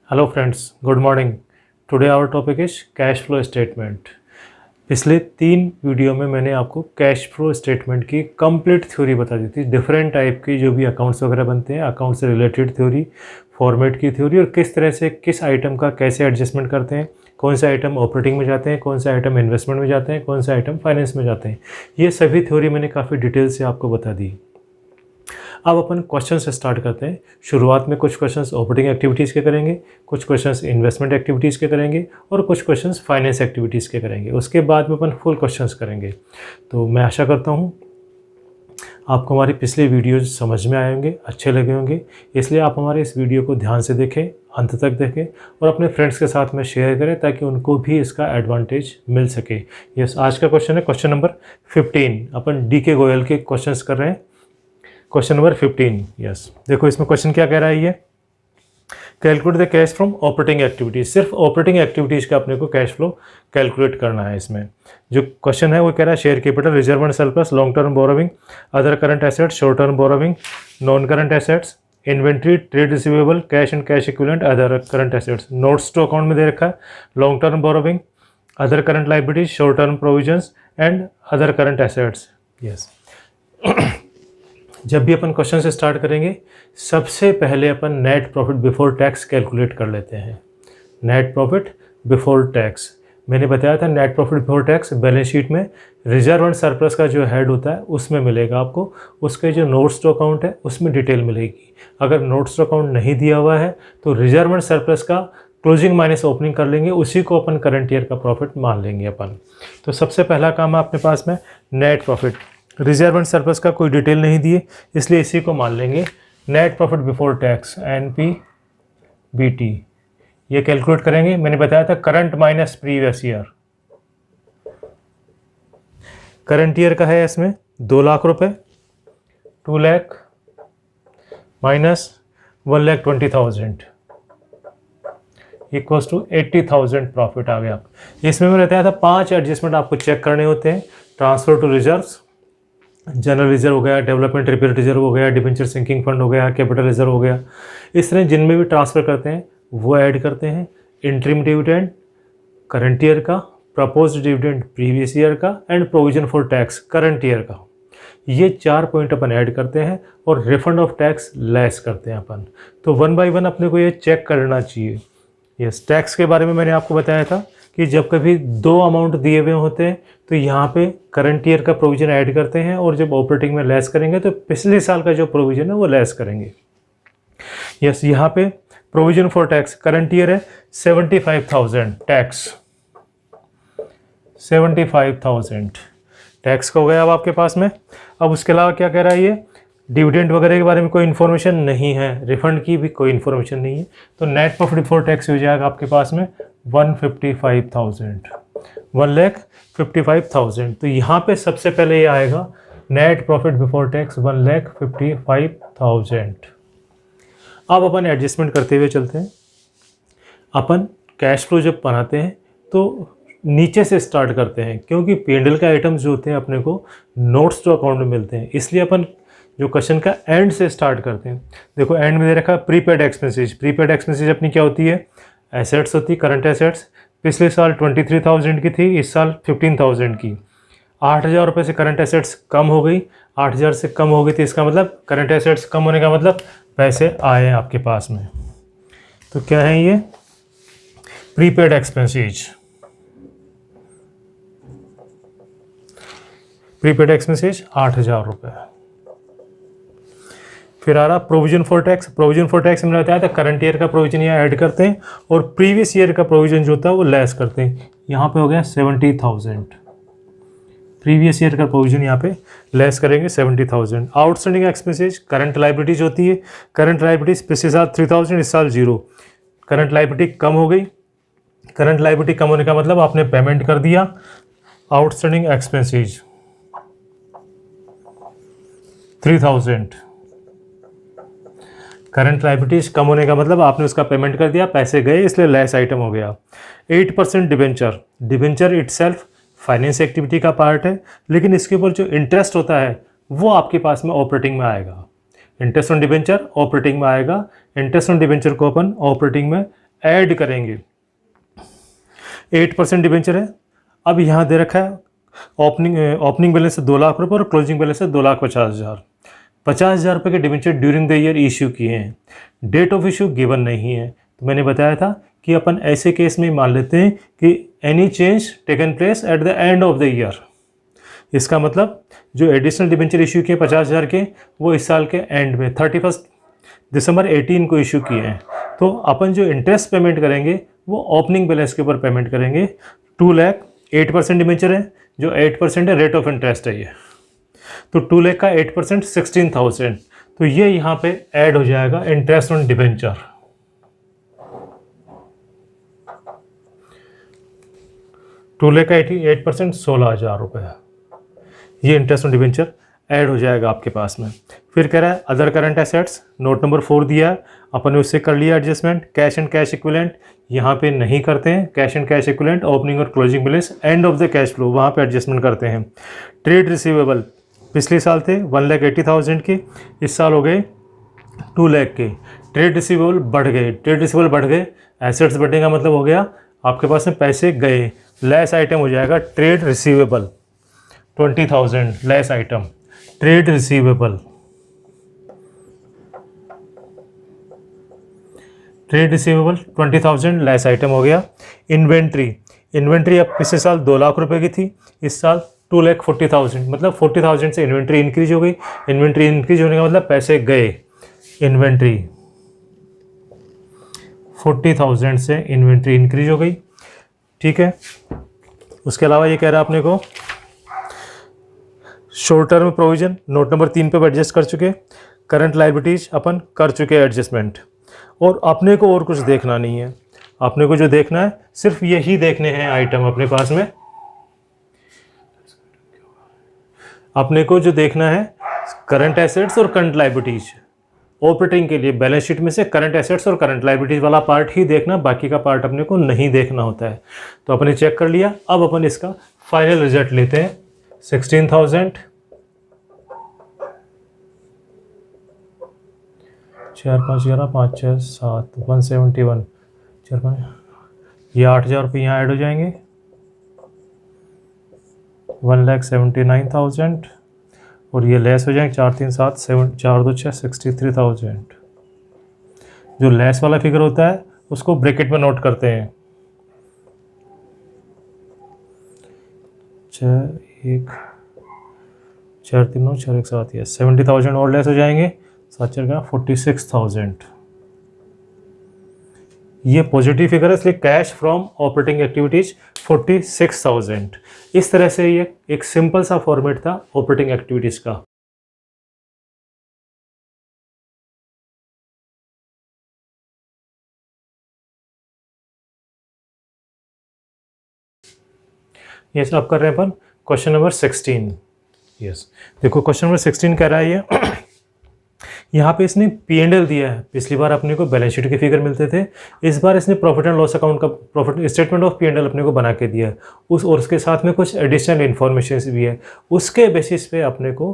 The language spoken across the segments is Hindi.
Hello friends, good morning. Today our topic is cash flow statement. पिछले 3 वीडियो में मैंने आपको कैश फ्लो स्टेटमेंट की कंप्लीट थ्योरी बता दी थी। डिफरेंट टाइप की जो भी अकाउंट्स वगैरह बनते हैं, अकाउंट से रिलेटेड थ्योरी, फॉर्मेट की थ्योरी, और किस तरह से किस आइटम का कैसे एडजस्टमेंट करते हैं, कौन सा आइटम ऑपरेटिंग में जाते हैं, कौन सा आइटम इन्वेस्टमेंट में जाते हैं, कौन सा आइटम फाइनेंस में जाते हैं। ये सभी थ्योरी मैंने काफ़ी डिटेल से आपको बता दी। अब अपन क्वेश्चन से स्टार्ट करते हैं। शुरुआत में कुछ क्वेश्चंस ऑपरेटिंग एक्टिविटीज़ के करेंगे, कुछ क्वेश्चंस इन्वेस्टमेंट एक्टिविटीज़ के करेंगे और कुछ क्वेश्चंस फाइनेंस एक्टिविटीज़ के करेंगे। उसके बाद में अपन फुल क्वेश्चंस करेंगे। तो मैं आशा करता हूँ आपको हमारी पिछले वीडियोज समझ में आए होंगे, अच्छे लगे होंगे। इसलिए आप हमारे इस वीडियो को ध्यान से देखें, अंत तक देखें और अपने फ्रेंड्स के साथ में शेयर करें ताकि उनको भी इसका एडवांटेज मिल सके। यस, आज का क्वेश्चन है क्वेश्चन नंबर 15। अपन डी.के. गोयल के क्वेश्चंस कर रहे हैं। Question number 15। यस, देखो इसमें क्वेश्चन क्या कह रहा है। ये calculate the cash from operating activities. सिर्फ ऑपरेटिंग एक्टिविटीज का अपने को कैश फ्लो कैलकुलेट करना है। इसमें जो क्वेश्चन है वो कह रहा है share capital, reserve and surplus, long term borrowing, other current assets, short term borrowing, non current assets, inventory, trade receivable, cash and cash equivalent, other current assets. Notes to account में दे रखा है long term borrowing, other current liabilities, short term provisions and other current assets. Yes, जब भी अपन क्वेश्चन से स्टार्ट करेंगे सबसे पहले अपन net profit before tax calculate कर लेते हैं। नेट प्रॉफिट बिफोर टैक्स मैंने बताया था। Net profit before tax balance sheet में रिजर्व एंड सरप्लस का जो हेड होता है उसमें मिलेगा आपको। उसके जो नोट्स टू अकाउंट है उसमें डिटेल मिलेगी। अगर नोट्स टू अकाउंट नहीं दिया हुआ है तो रिजर्व एंड सरप्लस का क्लोजिंग माइनस ओपनिंग कर लेंगे, उसी को अपन करंट ईयर का प्रॉफिट मान लेंगे अपन। तो सबसे पहला काम है अपने पास में net profit. Reserve and surplus का कोई डिटेल नहीं दिए इसलिए इसी को मान लेंगे net profit before tax, NPBT। ये कैलकुलेट करेंगे। मैंने बताया था current minus previous year. Current year का है इसमें 2 लाख रुपए, 2 lakh minus 1,20,000 equals to 80,000 profit आ गया। इसमें मैंने बताया था 5 एडजस्टमेंट आपको चेक करने होते हैं। Transfer to reserves, general reserve हो गया, डेवलपमेंट रिपेयर रिजर्व हो गया, डिबेंचर सिंकिंग फंड हो गया, कैपिटल रिजर्व हो गया। इस तरह जिनमें भी ट्रांसफ़र करते हैं वो ऐड करते हैं। इंटरिम डिविडेंड करंट ईयर का, प्रपोज्ड डिविडेंड प्रीवियस ईयर का and provision for tax current year का। ये 4 पॉइंट अपन ऐड करते हैं और रिफंड ऑफ टैक्स लेस करते हैं अपन। तो 1 बाय 1 अपने को ये चेक करना चाहिए। यस, टैक्स के बारे में मैंने आपको बताया था कि जब कभी 2 अमाउंट दिए हुए होते हैं तो यहाँ पे करंट ईयर का प्रोविज़न ऐड करते हैं और जब ऑपरेटिंग में लेस करेंगे तो पिछले साल का जो प्रोविज़न है वो लेस करेंगे। यस, यहाँ पे provision for tax current year है 75,000 टैक्स, 75,000 टैक्स का हो गया अब आपके पास में। अब उसके अलावा क्या कह रहा है ये, डिविडेंड वगैरह के बारे में कोई इन्फॉर्मेशन नहीं है, रिफंड की भी कोई इन्फॉर्मेशन नहीं है। तो नेट प्रॉफिट बिफोर टैक्स हो जाएगा आपके पास में 155,000, 1,55,000। तो यहाँ पे सबसे पहले ये आएगा नेट प्रॉफिट बिफोर टैक्स 1,55,000। अब अपन एडजस्टमेंट करते हुए चलते हैं। अपन कैश फ्लो जब बनाते हैं तो नीचे से स्टार्ट करते हैं क्योंकि P&L के आइटम्स जो होते हैं अपने को नोट्स टू अकाउंट में मिलते हैं, इसलिए अपन जो क्वेश्चन का एंड से स्टार्ट करते हैं। देखो एंड में दे रखा है प्रीपेड एक्सपेंसेज। प्रीपेड एक्सपेंसेज अपनी क्या होती है, एसेट्स होती है, करंट एसेट्स। पिछले साल 23,000 की थी, इस साल 15,000 की। 8,000 रुपये से करंट एसेट्स कम हो गई, 8,000 से कम हो गई थी, इसका मतलब करंट एसेट्स कम होने का मतलब पैसे आए हैं आपके पास में। तो क्या है ये, प्रीपेड एक्सपेंसेज। प्रीपेड एक्सपेंसेज 8,000 रुपये। फिर आ रहा provision for tax. Provision for tax मैंने बताया था करंट ईयर का प्रोविजन यहाँ ऐड करते हैं और प्रीवियस ईयर का प्रोविजन जो होता है वो लेस करते हैं। यहाँ पे हो गया 70,000। प्रीवियस ईयर का प्रोविजन यहाँ पे लेस करेंगे 70,000। आउटस्टैंडिंग एक्सपेंसेज करंट लाइबिलिटीज होती है। करंट लाइबिलिटीज पिछले साल 3,000, इस साल 0। करंट लाइबिलिटी कम हो गई। करंट लाइबिलिटी कम होने का मतलब आपने पेमेंट कर दिया। Outstanding expenses 3,000। करंट लाइबिलिटीज कम होने का मतलब आपने उसका पेमेंट कर दिया, पैसे गए इसलिए लेस आइटम हो गया। 8% debenture. Debenture itself finance activity का पार्ट है, लेकिन इसके ऊपर जो इंटरेस्ट होता है वो आपके पास में ऑपरेटिंग में आएगा। इंटरेस्ट ऑन डिबेंचर ऑपरेटिंग में आएगा। इंटरेस्ट ऑन डिबेंचर को अपन ऑपरेटिंग में ऐड करेंगे। 8% डिबेंचर है। अब यहाँ दे रखा है ओपनिंग बैलेंस है 2 लाख रुपये और क्लोजिंग बैलेंस है 2,50,000। 50,000 रुपये के debenture during the year issue किए हैं। डेट ऑफ इशू गिवन नहीं है। तो मैंने बताया था कि अपन ऐसे केस में मान लेते हैं कि any change taken place at the end of the year. इसका मतलब जो एडिशनल डिबेंचर इशू किए 50,000 के, वो इस साल के एंड में 31 दिसंबर 18 को इशू किए हैं। तो अपन जो इंटरेस्ट पेमेंट करेंगे वो ओपनिंग बैलेंस के ऊपर पेमेंट करेंगे। 2 लाख 8% डिबेंचर है, जो 8% है रेट ऑफ इंटरेस्ट है ये। तो 2 लाख का 8% 16,000। तो ये यहाँ पे ऐड हो जाएगा interest on debenture. Two lakh का 8% 16,000 रुपये। ये इंटरेस्ट ऑन डिबेंचर ऐड हो जाएगा आपके पास में। फिर कह रहा है other current assets, note number 4 दिया है, अपन ने उससे कर लिया adjustment. Cash and cash equivalent यहाँ पे नहीं करते हैं। Cash and cash equivalent opening और closing balance end of the cash flow, वहाँ पे एडजस्टमेंट करते हैं। ट्रेड रिसीवेबल पिछले साल थे 1,80,000 के, इस साल हो गए 2 लाख के। ट्रेड रिसीवेबल बढ़ गए, ट्रेड रिसीवेबल बढ़ गए, एसेट्स बढ़ने का मतलब हो गया आपके पास में पैसे गए। लेस आइटम हो जाएगा trade receivable 20,000 less item trade receivable. Trade receivable 20,000 less item हो गया। इन्वेंट्री अब पिछले साल 2 लाख रुपए की थी, इस साल 2,40,000, मतलब 40,000 से इन्वेंट्री इंक्रीज हो गई। इन्वेंट्री इंक्रीज होने का मतलब पैसे गए। इन्वेंट्री 40,000 से इन्वेंट्री इंक्रीज हो गई, ठीक है। उसके अलावा ये कह रहा है अपने को short term provision, note number 3 पे एडजस्ट कर चुके। करंट लायबिलिटीज अपन कर चुके एडजस्टमेंट। और अपने को और कुछ देखना नहीं है। अपने को जो देखना है सिर्फ यही देखने हैं आइटम अपने पास में। अपने को जो देखना है करंट एसेट्स और करंट लायबिलिटीज। ऑपरेटिंग के लिए बैलेंस शीट में से करंट एसेट्स और करंट लायबिलिटीज वाला पार्ट ही देखना, बाकी का पार्ट अपने को नहीं देखना होता है। तो अपने चेक कर लिया। अब अपन इसका फाइनल रिजल्ट लेते हैं। 16,000 4 5 11 5 6 7 171 4 5, ये 8,000 रुपये यहाँ ऐड हो जाएंगे। 1,79,000 और ये लेस हो जाएंगे 4 3 7 7 4 2 6 63,000। जो लेस वाला फिगर होता है उसको ब्रैकेट में नोट करते हैं। 1 4 3 9 4 1 7, ये 70,000 और लेस हो जाएंगे। 7 4 का 46,000। ये पॉजिटिव फिगर है, इसलिए कैश फ्रॉम ऑपरेटिंग एक्टिविटीज 46,000। इस तरह से ये एक सिंपल सा फॉर्मेट था ऑपरेटिंग एक्टिविटीज का। यस, अब कर रहे हैं अपन क्वेश्चन नंबर 16। यस, देखो क्वेश्चन नंबर 16 कह रहा है ये यहाँ पे इसने P&L दिया है। पिछली बार अपने को बैलेंस शीट के फिगर मिलते थे, इस बार इसने प्रॉफिट एंड लॉस अकाउंट का प्रॉफिट स्टेटमेंट ऑफ P&L अपने को बना के दिया है। और उसके साथ में कुछ एडिशनल इन्फॉर्मेशन भी है। उसके बेसिस पे अपने को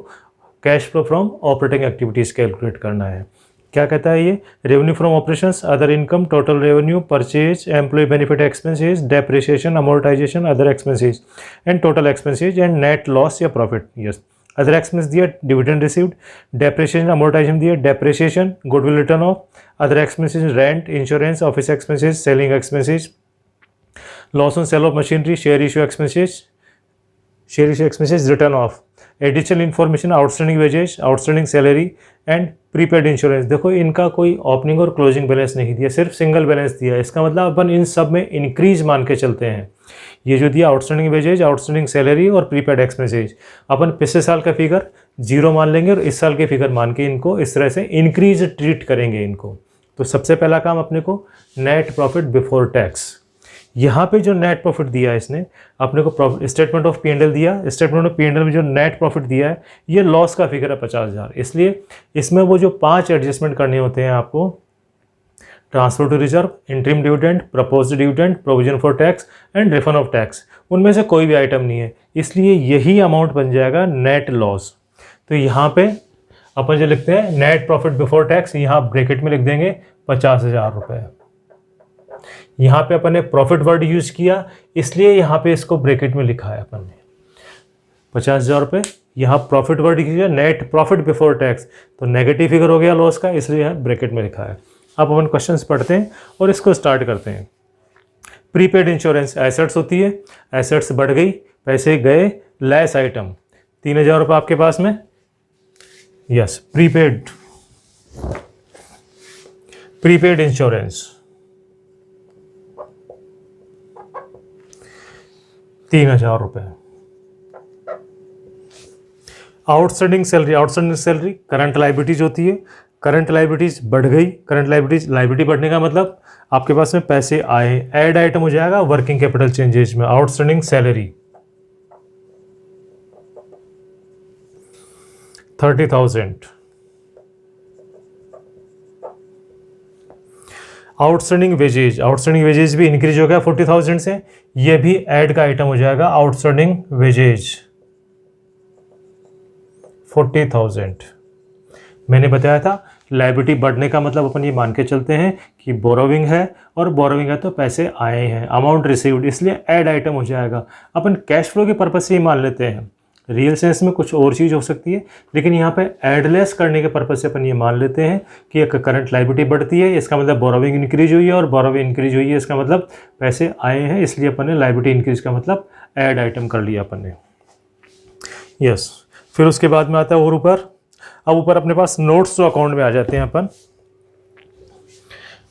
cash flow from operating activities calculate करना है। क्या कहता है ये? Revenue from operations, other income, total revenue, purchase, employ benefit expenses, depreciation, amortisation, other expenses and total expenses and net loss या प्रॉफिट। यस, अदर एक्सपेंस दिया डिविडेंड रिसीव्ड, डेप्रिसिएशन अमोर्टाइजेशन दिया, depreciation goodwill written off, other expenses rent, insurance, office expenses, selling expenses, loss on sale of machinery, share issue expenses, written of, additional information, outstanding wages, outstanding salary and prepaid insurance. देखो इनका कोई ओपनिंग और क्लोजिंग बैलेंस नहीं दिया, सिर्फ सिंगल बैलेंस दिया। इसका मतलब अपन इन सब में इंक्रीज मान के चलते हैं। ये जो दिया आउटस्टैंडिंग वेजेज, आउटस्टैंडिंग सैलरी और प्रीपेड एक्सपेंसेज, अपन पिछले साल का फिगर 0 मान लेंगे और इस साल के फिगर मान के इनको इस तरह से इंक्रीज ट्रीट करेंगे इनको। तो सबसे पहला काम अपने को नेट प्रॉफिट बिफोर टैक्स। यहाँ पे जो नेट प्रॉफिट दिया है इसने अपने को स्टेटमेंट ऑफ P&L दिया। स्टेटमेंट ऑफ P&L में जो नेट प्रॉफिट दिया है ये लॉस का फिगर है 50,000। इसलिए इसमें वो जो 5 एडजस्टमेंट करने होते हैं आपको, transfer to reserve, interim dividend, proposed dividend, provision for tax and refund of tax, उनमें से कोई भी आइटम नहीं है। इसलिए यही अमाउंट बन जाएगा नेट लॉस। तो यहाँ पे अपन जो लिखते हैं नेट प्रॉफिट बिफोर टैक्स, यहाँ ब्रैकेट में लिख देंगे 50,000 रुपये। यहाँ पे अपन ने प्रॉफिट वर्ड यूज किया, इसलिए यहाँ पे इसको ब्रैकेट में लिखा है अपन ने 50,000 रुपये। यहाँ प्रॉफिट वर्ड किया नेट प्रॉफिट बिफोर टैक्स, तो नेगेटिव फिगर हो गया लॉस का, इसलिए यहाँ ब्रैकेट में लिखा है। अब अपन क्वेश्चंस पढ़ते हैं और इसको स्टार्ट करते हैं। प्रीपेड इंश्योरेंस एसेट्स होती है, एसेट्स बढ़ गई, पैसे गए, लेस आइटम 3,000 रुपये आपके पास में, यस प्रीपेड इंश्योरेंस 3,000 रुपये। आउटस्टैंडिंग सैलरी करंट लाइबिलिटीज होती है, करंट लाइबिलिटीज बढ़ गई, करंट लाइबिलिटी बढ़ने का मतलब आपके पास में पैसे आए, ऐड आइटम हो जाएगा वर्किंग कैपिटल चेंजेस में, आउटस्टैंडिंग सैलरी 30,000। आउटस्टैंडिंग वेजेज भी इंक्रीज हो गया 40,000 से, ये भी ऐड का आइटम हो जाएगा, आउटस्टैंडिंग वेजेज 40,000। मैंने बताया था लायबिलिटी बढ़ने का मतलब अपन ये मान के चलते हैं कि बोरोविंग है, और बोरोविंग है तो पैसे आए हैं, अमाउंट रिसीव्ड, इसलिए ऐड आइटम हो जाएगा। अपन कैश फ्लो के पर्पज से ही मान लेते हैं, रियल सेंस में कुछ और चीज़ हो सकती है, लेकिन यहाँ पे एडलेस करने के पर्पज से अपन ये मान लेते हैं कि एक करंट लायबिलिटी बढ़ती है, इसका मतलब बोरोविंग इंक्रीज हुई है, और बोरोविंग इंक्रीज हुई है इसका मतलब पैसे आए हैं, इसलिए अपन ने लायबिलिटी इंक्रीज का मतलब ऐड आइटम कर लिया अपन ने, यस। फिर उसके बाद में आता है और ऊपर, अब ऊपर अपने पास नोट्स टू अकाउंट में आ जाते हैं अपन।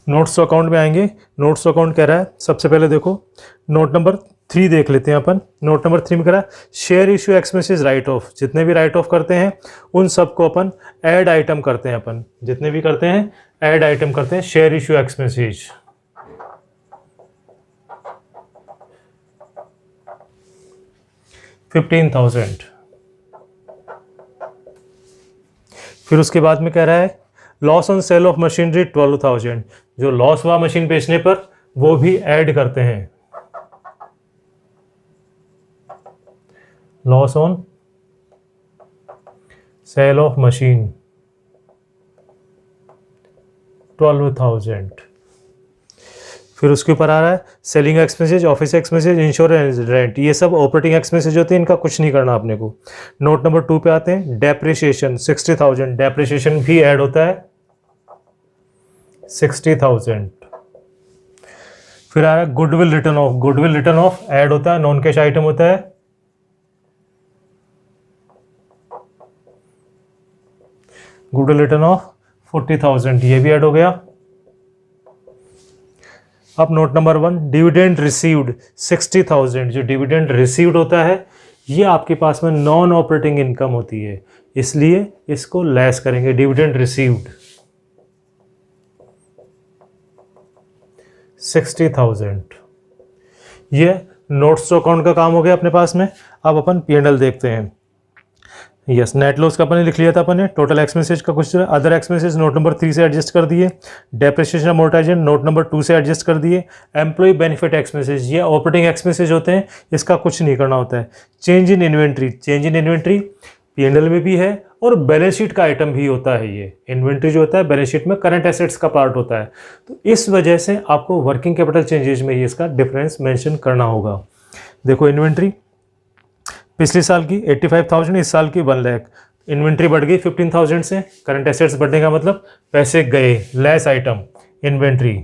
नोट्स टू अकाउंट में आएंगे, नोट्स टू अकाउंट कह रहा है, सबसे पहले देखो नोट नंबर 3 देख लेते हैं अपन। नोट नंबर 3 में कह रहा है share issue expenses right of, जितने भी राइट ऑफ करते हैं उन सबको अपन ऐड आइटम करते हैं, अपन जितने भी करते हैं ऐड आइटम करते हैं, शेयर इश्यू एक्सपेंसेस 15,000। फिर उसके बाद में कह रहा है loss on sale of machinery 12,000, जो लॉस हुआ मशीन बेचने पर वो भी ऐड करते हैं, loss on sale of machine 12,000। फिर उसके ऊपर आ रहा है selling expenses, office expenses, insurance, rent, ये सब ऑपरेटिंग एक्सपेंसेज होते हैं, इनका कुछ नहीं करना आपने को। नोट नंबर 2 पे आते हैं, डेप्रिसिएशन 60,000, डेप्रिसिएशन भी ऐड होता है 60,000। फिर आ रहा है गुडविल रिटर्न ऑफ ऐड होता है, नॉन कैश आइटम होता है, गुडविल रिटर्न ऑफ 40,000, ये भी ऐड हो गया। अब नोट नंबर 1 डिविडेंड रिसीव्ड 60,000, जो डिविडेंड रिसीव्ड होता है ये आपके पास में नॉन ऑपरेटिंग इनकम होती है, इसलिए इसको लेस करेंगे, डिविडेंड रिसीव्ड 60,000। ये नोट्स टू अकाउंट का काम हो गया अपने पास में। अब अपन P&L देखते हैं, यस। नेट लॉस का अपन ने लिख लिया था अपन ने, टोटल एक्सपेंसेज का कुछ, अदर एक्सपेंसेज नोट नंबर 3 से एडजस्ट कर दिए, डेप्रिसिएशन अमोर्टाइजेशन नोट नंबर 2 से एडजस्ट कर दिए, एम्प्लॉय बेनिफिट एक्सपेंसेज ये ऑपरेटिंग एक्सपेंसेज होते हैं, इसका कुछ नहीं करना होता है। चेंज इन इन्वेंट्री P&L में भी है और बैलेंस शीट का आइटम भी होता है, ये इन्वेंट्री जो होता है बैलेंस शीट में करंट एसेट्स का पार्ट होता है, तो इस वजह से आपको वर्किंग कैपिटल चेंजेज में ये इसका डिफरेंस मेंशन करना होगा। देखो इन्वेंट्री पिछले साल की 85,000, इस साल की 1 लाख, इन्वेंट्री बढ़ गई 15,000 से, करंट एसेट्स बढ़ने का मतलब पैसे गए, लेस आइटम, इन्वेंट्री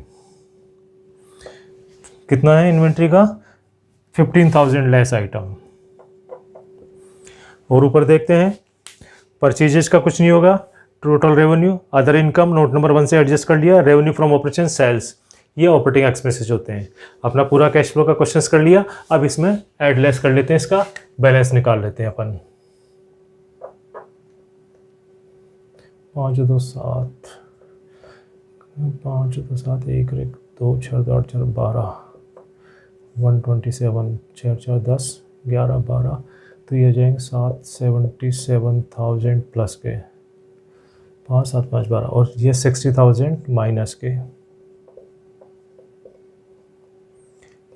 कितना है इन्वेंट्री का 15,000 लेस आइटम। और ऊपर देखते हैं परचेजेस का कुछ नहीं होगा, total revenue, other income note number 1 से एडजस्ट कर लिया, रेवेन्यू फ्रॉम ऑपरेशन, सेल्स, ये ऑपरेटिंग एक्सपेंसेस होते हैं। अपना पूरा कैश फ्लो का क्वेश्चंस कर लिया, अब इसमें ऐड लेस कर लेते हैं, इसका बैलेंस निकाल लेते हैं अपन। 5 2 7 5 2 7 1 1 2 6 8 4 12 127 6 4 10 11 12, तो ये जाएंगे 77,000 प्लस के 5 7 5 12, और ये 60,000 माइनस के,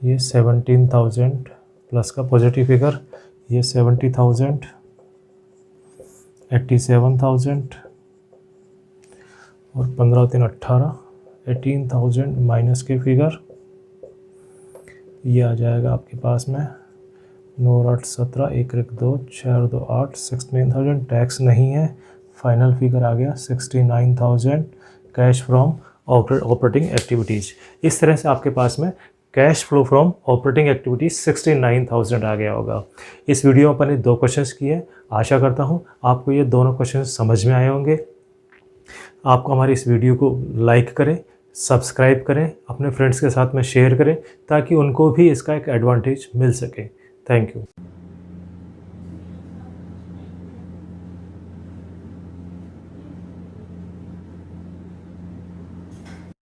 ये 17,000 प्लस का पॉजिटिव फिगर, ये 70,000, 87,000 और 15 3 18, 18,000 माइनस के फिगर ये आ जाएगा आपके पास में 9/8/17, 1/1/2, 4/2/8, 69,000। टैक्स नहीं है, फाइनल फिगर आ गया 69,000 कैश फ्रॉम ऑपरेटिंग एक्टिविटीज़। इस तरह से आपके पास में cash flow from operating activities 69,000 आ गया होगा। इस वीडियो में अपन ने 2 क्वेश्चंस किए। आशा करता हूँ आपको ये दोनों क्वेश्चंस समझ में आए होंगे। आपको हमारी इस वीडियो को लाइक करें, सब्सक्राइब करें, अपने फ्रेंड्स के साथ में शेयर करें ताकि उनको भी इसका एक एडवांटेज मिल सके। Thank you.